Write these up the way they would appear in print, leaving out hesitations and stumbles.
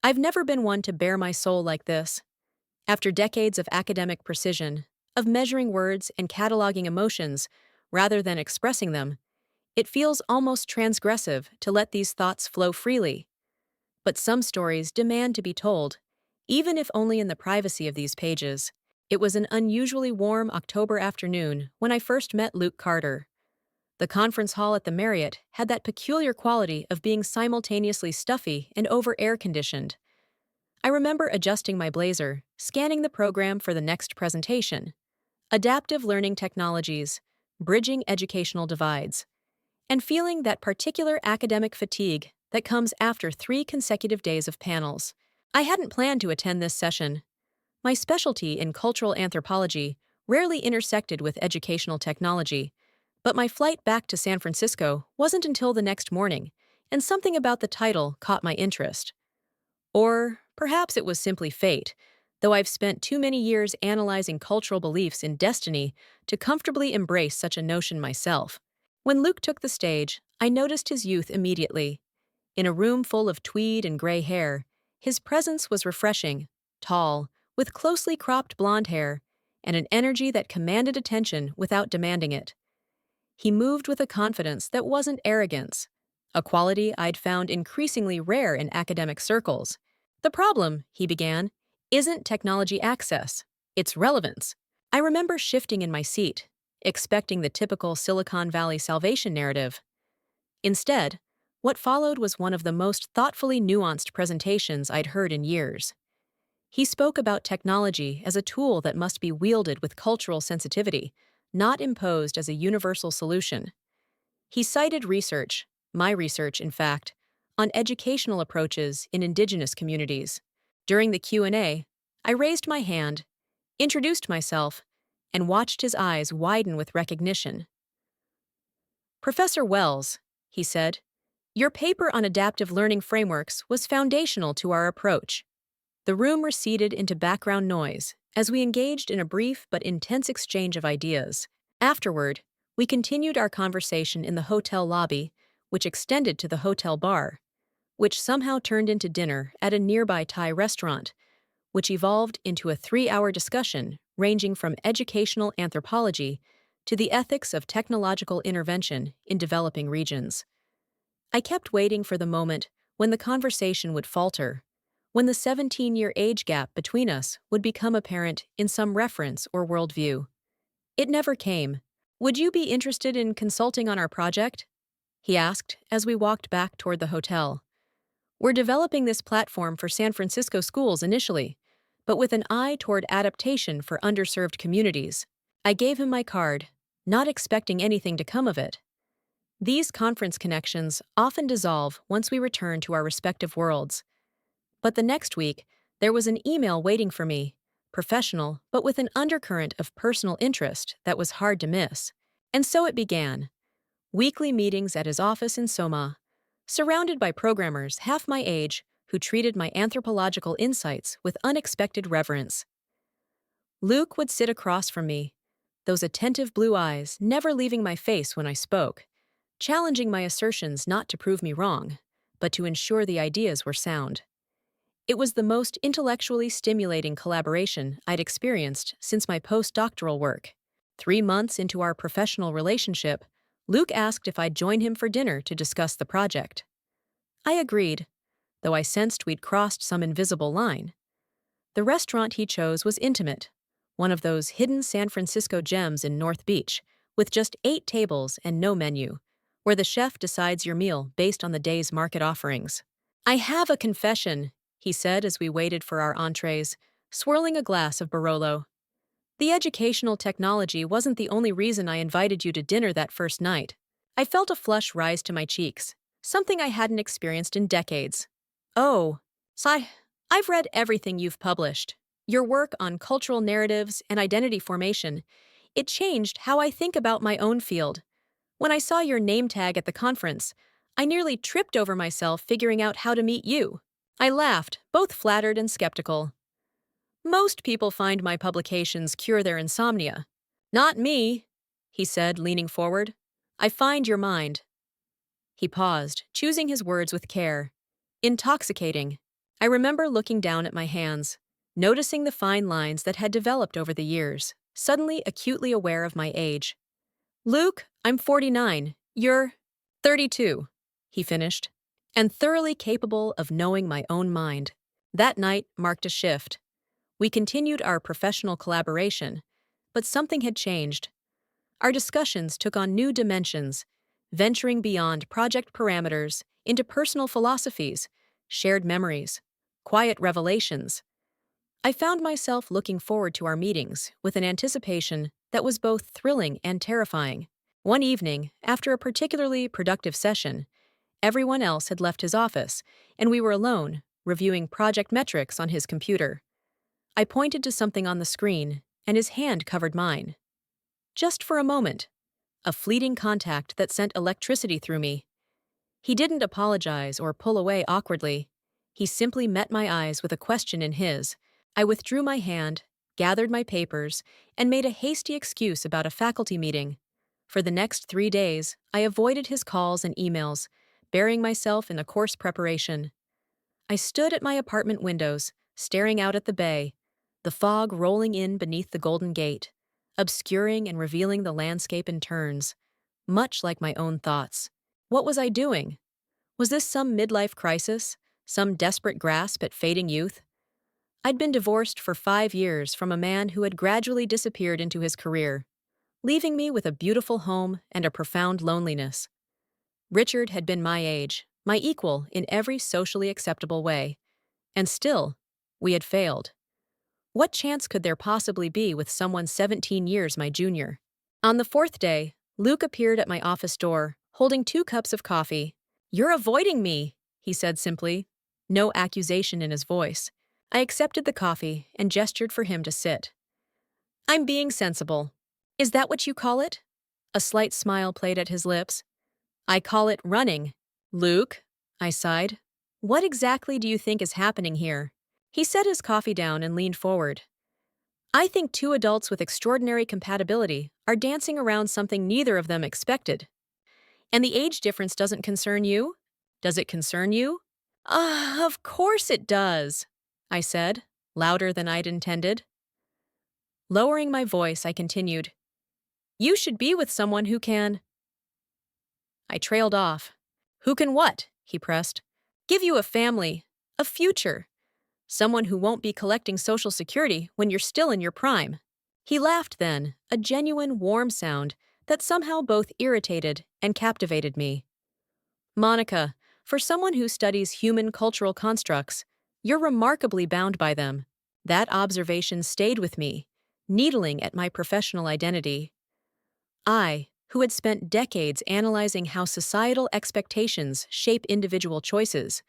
I've never been one to bare my soul like this. After decades of academic precision, of measuring words and cataloging emotions rather than expressing them, it feels almost transgressive to let these thoughts flow freely. But some stories demand to be told, even if only in the privacy of these pages. It was an unusually warm October afternoon when I first met Luke Carter. The conference hall at the Marriott had that peculiar quality of being simultaneously stuffy and over-air conditioned. I remember adjusting my blazer, scanning the program for the next presentation. Adaptive learning technologies, bridging educational divides, and feeling that particular academic fatigue that comes after 3 consecutive days of panels. I hadn't planned to attend this session. My specialty in cultural anthropology rarely intersected with educational technology, but my flight back to San Francisco wasn't until the next morning, and something about the title caught my interest. Or perhaps it was simply fate, though I've spent too many years analyzing cultural beliefs in destiny to comfortably embrace such a notion myself. When Luke took the stage, I noticed his youth immediately. In a room full of tweed and gray hair, his presence was refreshing, tall, with closely cropped blonde hair, and an energy that commanded attention without demanding it. He moved with a confidence that wasn't arrogance, a quality I'd found increasingly rare in academic circles. The problem, he began, isn't technology access, it's relevance. I remember shifting in my seat, expecting the typical Silicon Valley salvation narrative. Instead, what followed was one of the most thoughtfully nuanced presentations I'd heard in years. He spoke about technology as a tool that must be wielded with cultural sensitivity, not imposed as a universal solution. He cited research, my research in fact, on educational approaches in indigenous communities. During the Q&A, I raised my hand, introduced myself, and watched his eyes widen with recognition. "Professor Wells," he said, "your paper on adaptive learning frameworks was foundational to our approach." The room receded into background noise as we engaged in a brief but intense exchange of ideas. Afterward, we continued our conversation in the hotel lobby, which extended to the hotel bar, which somehow turned into dinner at a nearby Thai restaurant, which evolved into a 3-hour discussion ranging from educational anthropology to the ethics of technological intervention in developing regions. I kept waiting for the moment when the conversation would falter, when the 17-year age gap between us would become apparent in some reference or worldview. It never came. "Would you be interested in consulting on our project?" he asked as we walked back toward the hotel. "We're developing this platform for San Francisco schools initially, but with an eye toward adaptation for underserved communities." I gave him my card, not expecting anything to come of it. These conference connections often dissolve once we return to our respective worlds. But the next week, there was an email waiting for me, professional but with an undercurrent of personal interest that was hard to miss. And so it began. Weekly meetings at his office in Soma, surrounded by programmers half my age who treated my anthropological insights with unexpected reverence. Luke would sit across from me, those attentive blue eyes never leaving my face when I spoke, challenging my assertions not to prove me wrong, but to ensure the ideas were sound. It was the most intellectually stimulating collaboration I'd experienced since my postdoctoral work. 3 months into our professional relationship, Luke asked if I'd join him for dinner to discuss the project. I agreed, though I sensed we'd crossed some invisible line. The restaurant he chose was intimate, one of those hidden San Francisco gems in North Beach, with just 8 tables and no menu, where the chef decides your meal based on the day's market offerings. "I have a confession," he said as we waited for our entrees, swirling a glass of Barolo. "The educational technology wasn't the only reason I invited you to dinner that first night." I felt a flush rise to my cheeks, something I hadn't experienced in decades. "Oh, I've read everything you've published. Your work on cultural narratives and identity formation. It changed how I think about my own field. When I saw your name tag at the conference, I nearly tripped over myself figuring out how to meet you." I laughed, both flattered and skeptical. "Most people find my publications cure their insomnia. Not me," he said, leaning forward. "I find your mind." He paused, choosing his words with care. "Intoxicating." I remember looking down at my hands, noticing the fine lines that had developed over the years, suddenly acutely aware of my age. Luke, I'm 49. You're 32, he finished, and thoroughly capable of knowing my own mind. That night marked a shift. We continued our professional collaboration, but something had changed. Our discussions took on new dimensions, venturing beyond project parameters into personal philosophies, shared memories, quiet revelations. I found myself looking forward to our meetings with an anticipation that was both thrilling and terrifying. One evening, after a particularly productive session, everyone else had left his office, and we were alone, reviewing project metrics on his computer. I pointed to something on the screen, and his hand covered mine. Just for a moment, a fleeting contact that sent electricity through me. He didn't apologize or pull away awkwardly. He simply met my eyes with a question in his. I withdrew my hand, gathered my papers, and made a hasty excuse about a faculty meeting. For the next 3 days, I avoided his calls and emails, burying myself in the course preparation. I stood at my apartment windows, staring out at the bay, the fog rolling in beneath the Golden Gate, obscuring and revealing the landscape in turns, much like my own thoughts. What was I doing? Was this some midlife crisis? Some desperate grasp at fading youth? I'd been divorced for 5 years from a man who had gradually disappeared into his career, leaving me with a beautiful home and a profound loneliness. Richard had been my age, my equal in every socially acceptable way, and still, we had failed. What chance could there possibly be with someone 17 years my junior? On the fourth day, Luke appeared at my office door, holding 2 cups of coffee. "You're avoiding me," he said simply, no accusation in his voice. I accepted the coffee and gestured for him to sit. "I'm being sensible. Is that what you call it?" A slight smile played at his lips. "I call it running." "Luke," I sighed, "what exactly do you think is happening here?" He set his coffee down and leaned forward. "I think 2 adults with extraordinary compatibility are dancing around something neither of them expected. And the age difference doesn't concern you? Does it concern you?" Of course it does," I said, louder than I'd intended. Lowering my voice, I continued, "You should be with someone who can—" I trailed off. "Who can what?" he pressed. "Give you a family, a future. Someone who won't be collecting Social Security when you're still in your prime." He laughed then, a genuine, warm sound that somehow both irritated and captivated me. "Monica, for someone who studies human cultural constructs, you're remarkably bound by them." That observation stayed with me, needling at my professional identity. I, who had spent decades analyzing how societal expectations shape individual choices,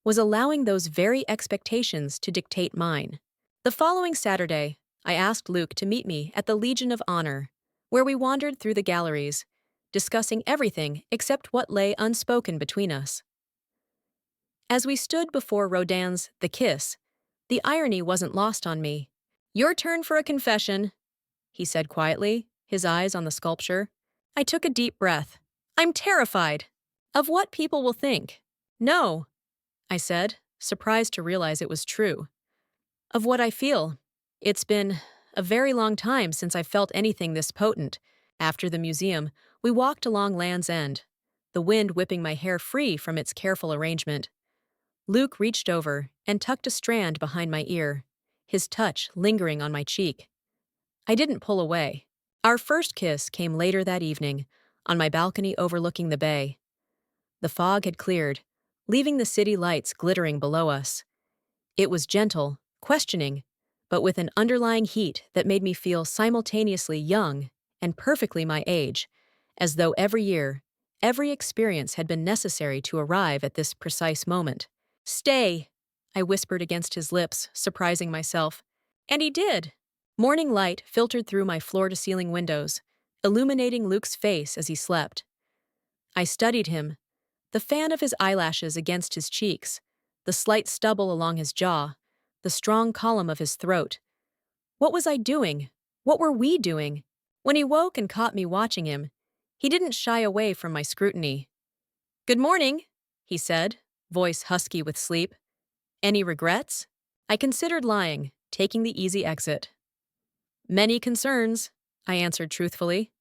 was allowing those very expectations to dictate mine. The following Saturday, I asked Luke to meet me at the Legion of Honor, where we wandered through the galleries, discussing everything except what lay unspoken between us. As we stood before Rodin's The Kiss, the irony wasn't lost on me. "Your turn for a confession," he said quietly, his eyes on the sculpture. I took a deep breath. "I'm terrified. Of what people will think." "No," I said, surprised to realize it was true. "Of what I feel. It's been a very long time since I felt anything this potent." After the museum, we walked along Land's End, the wind whipping my hair free from its careful arrangement. Luke reached over and tucked a strand behind my ear, his touch lingering on my cheek. I didn't pull away. Our first kiss came later that evening, on my balcony overlooking the bay. The fog had cleared, leaving the city lights glittering below us. It was gentle, questioning, but with an underlying heat that made me feel simultaneously young and perfectly my age, as though every year, every experience had been necessary to arrive at this precise moment. "Stay," I whispered against his lips, surprising myself. And he did. Morning light filtered through my floor-to-ceiling windows, illuminating Luke's face as he slept. I studied him, the fan of his eyelashes against his cheeks, the slight stubble along his jaw, the strong column of his throat. What was I doing? What were we doing? When he woke and caught me watching him, he didn't shy away from my scrutiny. "Good morning," he said, voice husky with sleep. Any regrets? I considered lying, taking the easy exit. Many concerns, I answered truthfully.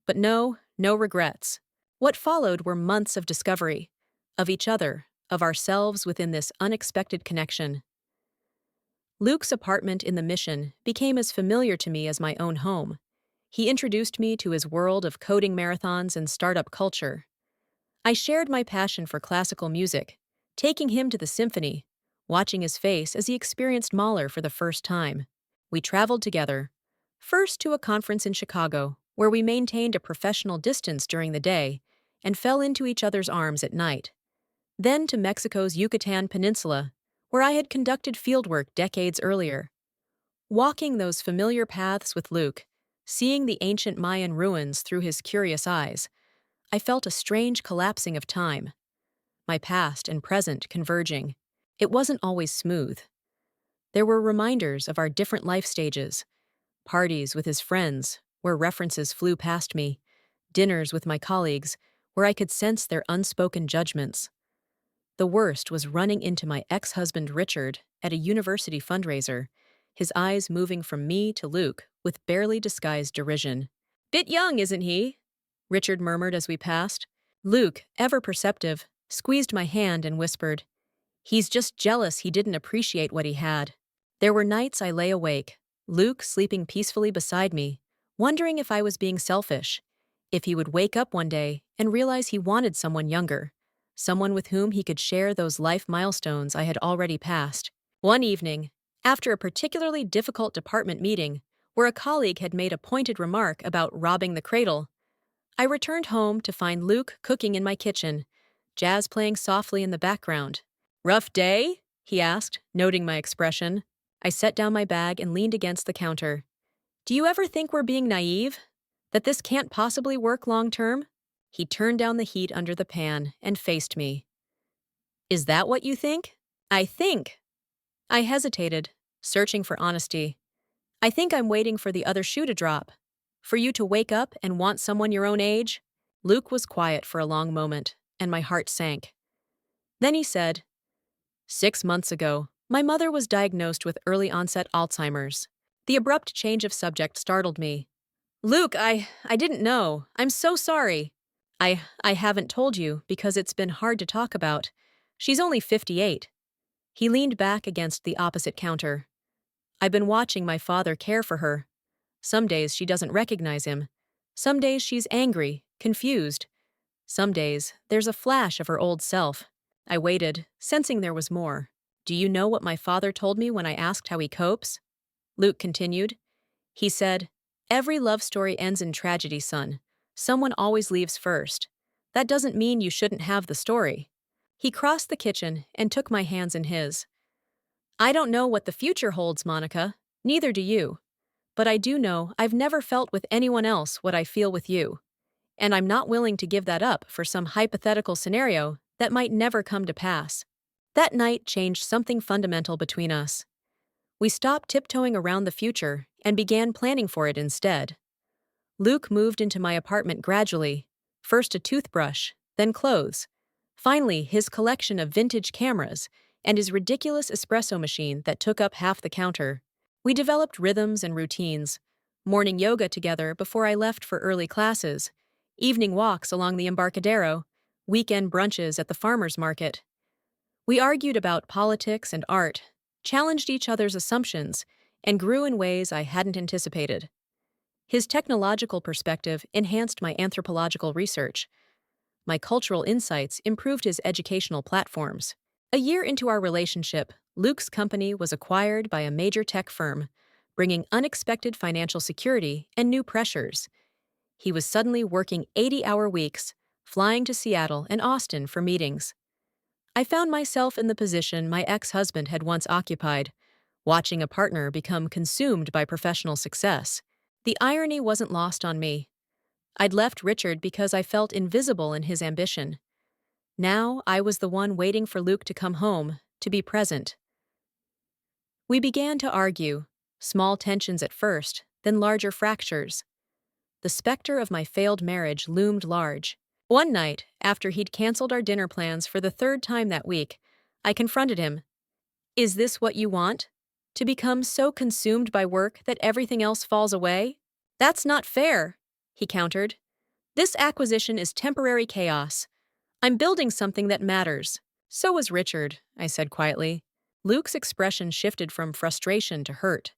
But no regrets. What followed were months of discovery, of each other, of ourselves within this unexpected connection. Luke's apartment in the Mission became as familiar to me as my own home. He introduced me to his world of coding marathons and startup culture. I shared my passion for classical music, taking him to the symphony, watching his face as he experienced Mahler for the first time. We traveled together, first to a conference in Chicago, where we maintained a professional distance during the day and fell into each other's arms at night. Then to Mexico's Yucatan Peninsula, where I had conducted fieldwork decades earlier. Walking those familiar paths with Luke, seeing the ancient Mayan ruins through his curious eyes, I felt a strange collapsing of time, my past and present converging. It wasn't always smooth. There were reminders of our different life stages, parties with his friends, where references flew past me, dinners with my colleagues, where I could sense their unspoken judgments. The worst was running into my ex-husband Richard at a university fundraiser, his eyes moving from me to Luke with barely disguised derision. "Bit young, isn't he?" Richard murmured as we passed. Luke, ever perceptive, squeezed my hand and whispered, "He's just jealous he didn't appreciate what he had." There were nights I lay awake, Luke sleeping peacefully beside me, wondering if I was being selfish, if he would wake up one day and realize he wanted someone younger, someone with whom he could share those life milestones I had already passed. One evening, after a particularly difficult department meeting, where a colleague had made a pointed remark about robbing the cradle, I returned home to find Luke cooking in my kitchen, jazz playing softly in the background. "Rough day?" he asked, noting my expression. I set down my bag and leaned against the counter. "Do you ever think we're being naive? That this can't possibly work long term?" He turned down the heat under the pan and faced me. "Is that what you think?" "I think." I hesitated, searching for honesty. "I think I'm waiting for the other shoe to drop. For you to wake up and want someone your own age." Luke was quiet for a long moment, and my heart sank. Then he said, 6 months ago, my mother was diagnosed with early-onset Alzheimer's. The abrupt change of subject startled me. "Luke, I didn't know. I'm so sorry." I haven't told you because it's been hard to talk about. She's only 58. He leaned back against the opposite counter. "I've been watching my father care for her. Some days she doesn't recognize him. Some days she's angry, confused. Some days there's a flash of her old self." I waited, sensing there was more. "Do you know what my father told me when I asked how he copes?" Luke continued. He said, "Every love story ends in tragedy, son. Someone always leaves first. That doesn't mean you shouldn't have the story." He crossed the kitchen and took my hands in his. "I don't know what the future holds, Monica. Neither do you. But I do know I've never felt with anyone else what I feel with you. And I'm not willing to give that up for some hypothetical scenario that might never come to pass." That night changed something fundamental between us. We stopped tiptoeing around the future and began planning for it instead. Luke moved into my apartment gradually, first a toothbrush, then clothes. Finally, his collection of vintage cameras and his ridiculous espresso machine that took up half the counter. We developed rhythms and routines, morning yoga together before I left for early classes, evening walks along the Embarcadero, weekend brunches at the farmer's market. We argued about politics and art, challenged each other's assumptions, and grew in ways I hadn't anticipated. His technological perspective enhanced my anthropological research. My cultural insights improved his educational platforms. A year into our relationship, Luke's company was acquired by a major tech firm, bringing unexpected financial security and new pressures. He was suddenly working 80-hour weeks, flying to Seattle and Austin for meetings. I found myself in the position my ex-husband had once occupied, watching a partner become consumed by professional success. The irony wasn't lost on me. I'd left Richard because I felt invisible in his ambition. Now I was the one waiting for Luke to come home, to be present. We began to argue, small tensions at first, then larger fractures. The specter of my failed marriage loomed large. One night, after he'd canceled our dinner plans for the third time that week, I confronted him. Is this what you want? To become so consumed by work that everything else falls away? That's not fair, he countered. This acquisition is temporary chaos. I'm building something that matters. So was Richard, I said quietly. Luke's expression shifted from frustration to hurt.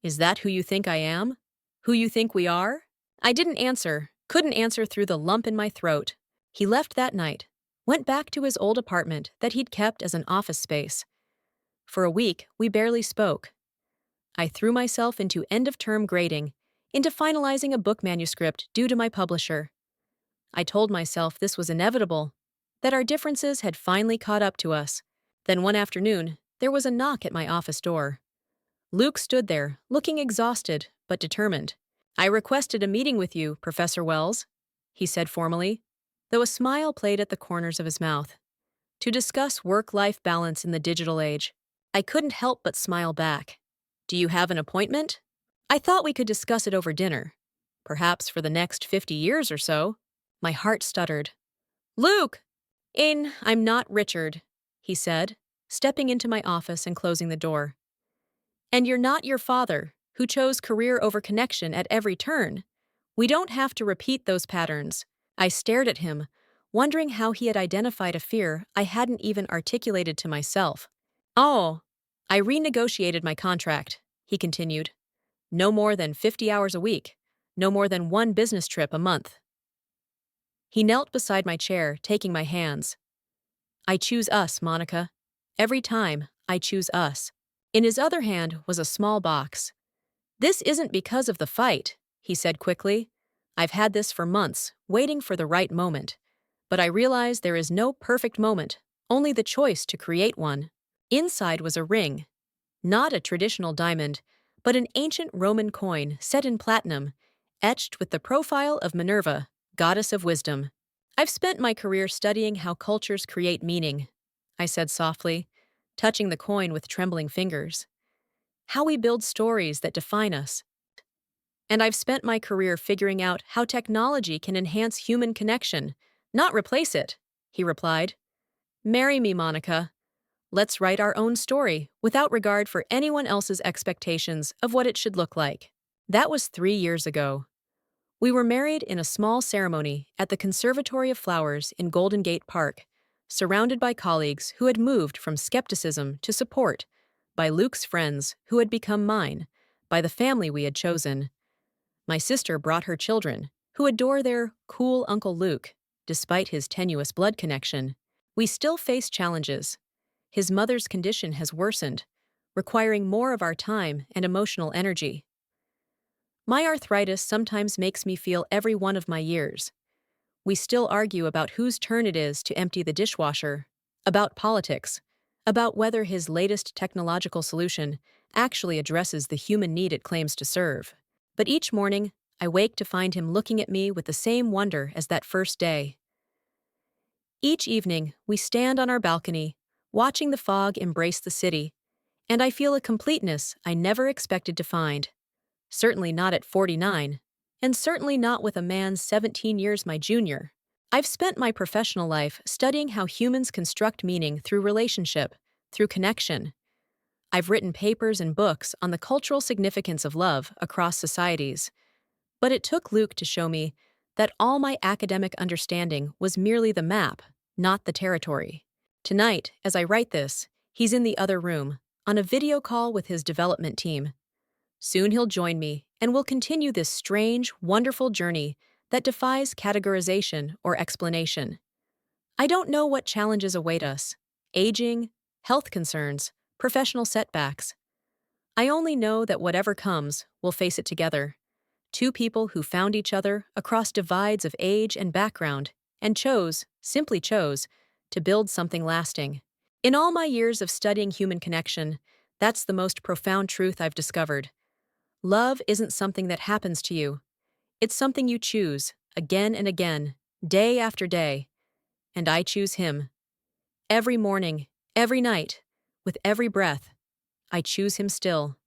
Is that who you think I am? Who you think we are? I didn't answer, couldn't answer through the lump in my throat. He left that night, went back to his old apartment that he'd kept as an office space. For a week, we barely spoke. I threw myself into end-of-term grading, into finalizing a book manuscript due to my publisher. I told myself this was inevitable, that our differences had finally caught up to us. Then one afternoon, there was a knock at my office door. Luke stood there, looking exhausted but determined. I requested a meeting with you, Professor Wells, he said formally, though a smile played at the corners of his mouth. To discuss work-life balance in the digital age. I couldn't help but smile back. Do you have an appointment? I thought we could discuss it over dinner. Perhaps for the next 50 years or so. My heart stuttered. Luke! I'm not Richard, he said, stepping into my office and closing the door. And you're not your father, who chose career over connection at every turn. We don't have to repeat those patterns. I stared at him, wondering how he had identified a fear I hadn't even articulated to myself. Oh, I renegotiated my contract, he continued. No more than 50 hours a week, no more than one business trip a month. He knelt beside my chair, taking my hands. I choose us, Monica. Every time, I choose us. In his other hand was a small box. This isn't because of the fight, he said quickly. I've had this for months, waiting for the right moment. But I realize there is no perfect moment, only the choice to create one. Inside was a ring. Not a traditional diamond, but an ancient Roman coin set in platinum, etched with the profile of Minerva, goddess of wisdom. I've spent my career studying how cultures create meaning, I said softly, touching the coin with trembling fingers. How we build stories that define us. And I've spent my career figuring out how technology can enhance human connection, not replace it, he replied. Marry me, Monica. Let's write our own story, without regard for anyone else's expectations of what it should look like. That was 3 years ago. We were married in a small ceremony at the Conservatory of Flowers in Golden Gate Park, surrounded by colleagues who had moved from skepticism to support, by Luke's friends who had become mine, by the family we had chosen. My sister brought her children, who adore their cool Uncle Luke, despite his tenuous blood connection. We still face challenges. His mother's condition has worsened, requiring more of our time and emotional energy. My arthritis sometimes makes me feel every one of my years. We still argue about whose turn it is to empty the dishwasher, about politics, about whether his latest technological solution actually addresses the human need it claims to serve. But each morning, I wake to find him looking at me with the same wonder as that first day. Each evening, we stand on our balcony, watching the fog embrace the city, and I feel a completeness I never expected to find. Certainly not at 49, and certainly not with a man 17 years my junior. I've spent my professional life studying how humans construct meaning through relationship, through connection. I've written papers and books on the cultural significance of love across societies. But it took Luke to show me that all my academic understanding was merely the map, not the territory. Tonight, as I write this, he's in the other room, on a video call with his development team. Soon he'll join me, and we'll continue this strange, wonderful journey that defies categorization or explanation. I don't know what challenges await us: aging, health concerns, professional setbacks. I only know that whatever comes, we'll face it together. Two people who found each other across divides of age and background and simply chose, to build something lasting. In all my years of studying human connection, that's the most profound truth I've discovered. Love isn't something that happens to you. It's something you choose, again and again, day after day. And I choose him. Every morning, every night, with every breath, I choose him still.